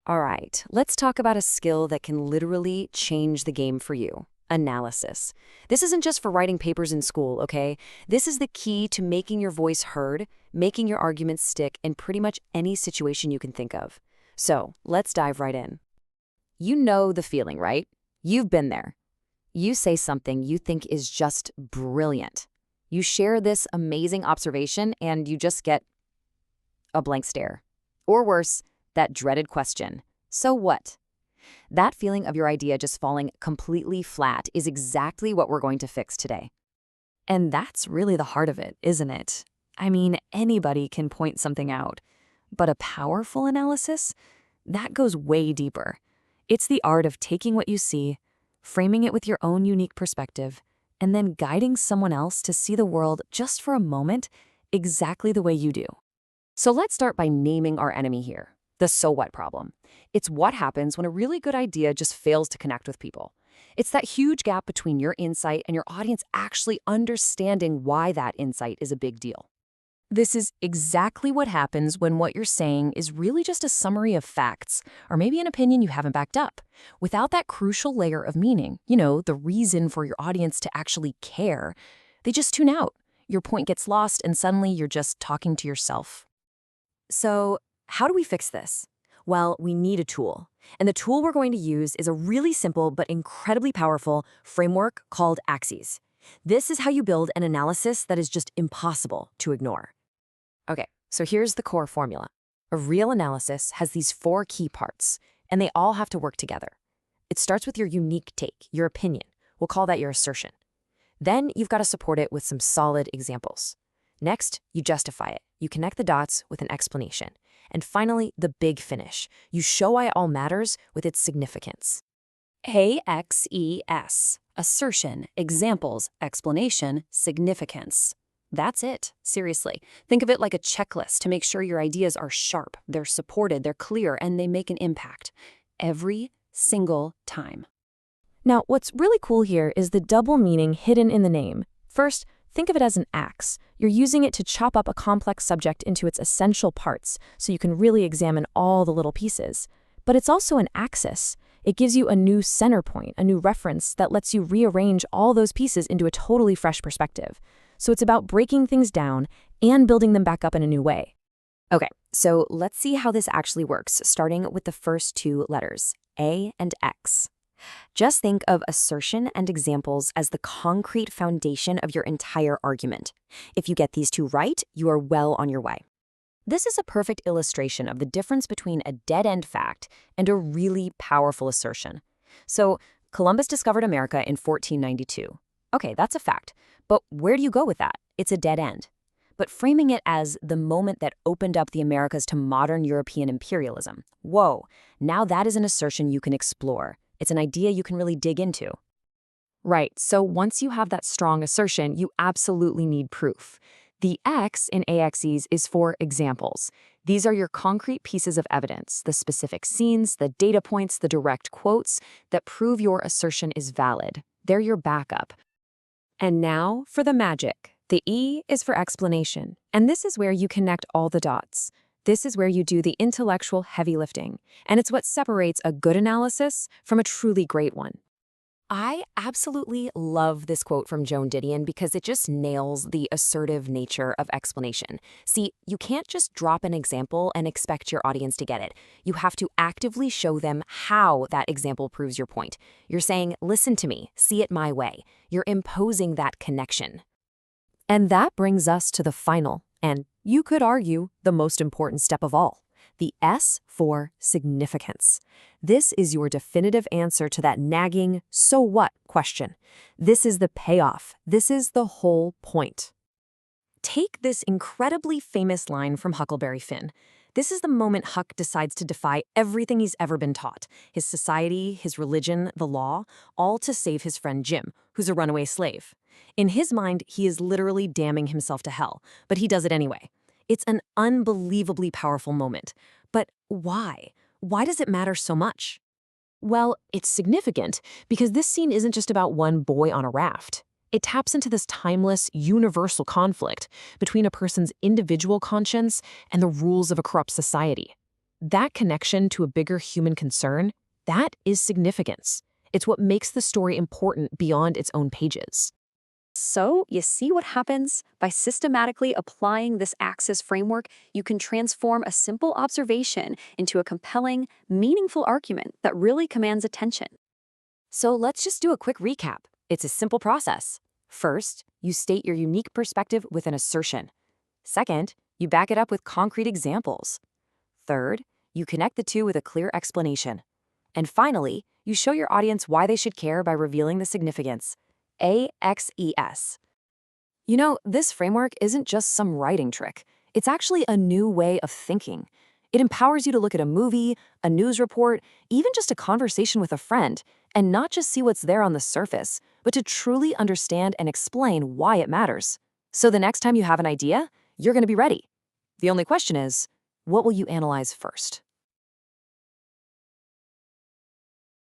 All right, let's talk about a skill that can literally change the game for you. Analysis. This isn't just for writing papers in school, okay? This is the key to making your voice heard, making your arguments stick in pretty much any situation you can think of. So, let's dive right in. You know the feeling, right? You've been there. You say something you think is just brilliant. You share this amazing observation and you just get a blank stare. Or worse, that dreaded question. So what? That feeling of your idea just falling completely flat is exactly what we're going to fix today. And that's really the heart of it, isn't it? I mean, anybody can point something out. But a powerful analysis? That goes way deeper. It's the art of taking what you see, framing it with your own unique perspective, and then guiding someone else to see the world just for a moment exactly the way you do. So let's start by naming our enemy here, the so what problem. It's what happens when a really good idea just fails to connect with people. It's that huge gap between your insight and your audience actually understanding why that insight is a big deal. This is exactly what happens when what you're saying is really just a summary of facts, or maybe an opinion you haven't backed up. Without that crucial layer of meaning, the reason for your audience to actually care, they just tune out. Your point gets lost, and suddenly you're just talking to yourself. So, how do we fix this? Well, we need a tool. And the tool we're going to use is a really simple but incredibly powerful framework called Axes. This is how you build an analysis that is just impossible to ignore. Okay, so here's the core formula. A real analysis has these 4 key parts, and they all have to work together. It starts with your unique take, your opinion. We'll call that your assertion. Then you've got to support it with some solid examples. Next, you justify it. You connect the dots with an explanation. And finally, the big finish. You show why it all matters with its significance. AXES. Assertion, examples, explanation, significance. That's it, seriously. Think of it like a checklist to make sure your ideas are sharp, they're supported, they're clear, and they make an impact. Every single time. Now, what's really cool here is the double meaning hidden in the name. First, think of it as an axe. You're using it to chop up a complex subject into its essential parts, so you can really examine all the little pieces. But it's also an axis. It gives you a new center point, a new reference that lets you rearrange all those pieces into a totally fresh perspective. So it's about breaking things down and building them back up in a new way. Okay, so let's see how this actually works, starting with the first 2 letters, A and X. Just think of assertion and examples as the concrete foundation of your entire argument. If you get these 2 right, you are well on your way. This is a perfect illustration of the difference between a dead-end fact and a really powerful assertion. So, Columbus discovered America in 1492. Okay, that's a fact. But where do you go with that? It's a dead end. But framing it as the moment that opened up the Americas to modern European imperialism, whoa, now that is an assertion you can explore. It's an idea you can really dig into. Right, so once you have that strong assertion, you absolutely need proof. The X in AXES is for examples. These are your concrete pieces of evidence, the specific scenes, the data points, the direct quotes that prove your assertion is valid. They're your backup. And now for the magic. The E is for explanation, and this is where you connect all the dots. This is where you do the intellectual heavy lifting, and it's what separates a good analysis from a truly great one. I absolutely love this quote from Joan Didion because it just nails the assertive nature of explanation. See, you can't just drop an example and expect your audience to get it. You have to actively show them how that example proves your point. You're saying, listen to me, see it my way. You're imposing that connection. And that brings us to the final, and you could argue the most important step of all. The S for significance. This is your definitive answer to that nagging, so what question. This is the payoff. This is the whole point. Take this incredibly famous line from Huckleberry Finn. This is the moment Huck decides to defy everything he's ever been taught, his society, his religion, the law, all to save his friend Jim, who's a runaway slave. In his mind, he is literally damning himself to hell, but he does it anyway. It's an unbelievably powerful moment. But why? Why does it matter so much? Well, it's significant because this scene isn't just about one boy on a raft. It taps into this timeless, universal conflict between a person's individual conscience and the rules of a corrupt society. That connection to a bigger human concern, that is significance. It's what makes the story important beyond its own pages. So, you see what happens? By systematically applying this Axis framework, you can transform a simple observation into a compelling, meaningful argument that really commands attention. So, let's just do a quick recap. It's a simple process. First, you state your unique perspective with an assertion. Second, you back it up with concrete examples. Third, you connect the two with a clear explanation. And finally, you show your audience why they should care by revealing the significance. AXES. You know, this framework isn't just some writing trick. It's actually a new way of thinking. It empowers you to look at a movie, a news report, even just a conversation with a friend, and not just see what's there on the surface, but to truly understand and explain why it matters. So the next time you have an idea, you're going to be ready. The only question is, what will you analyze first?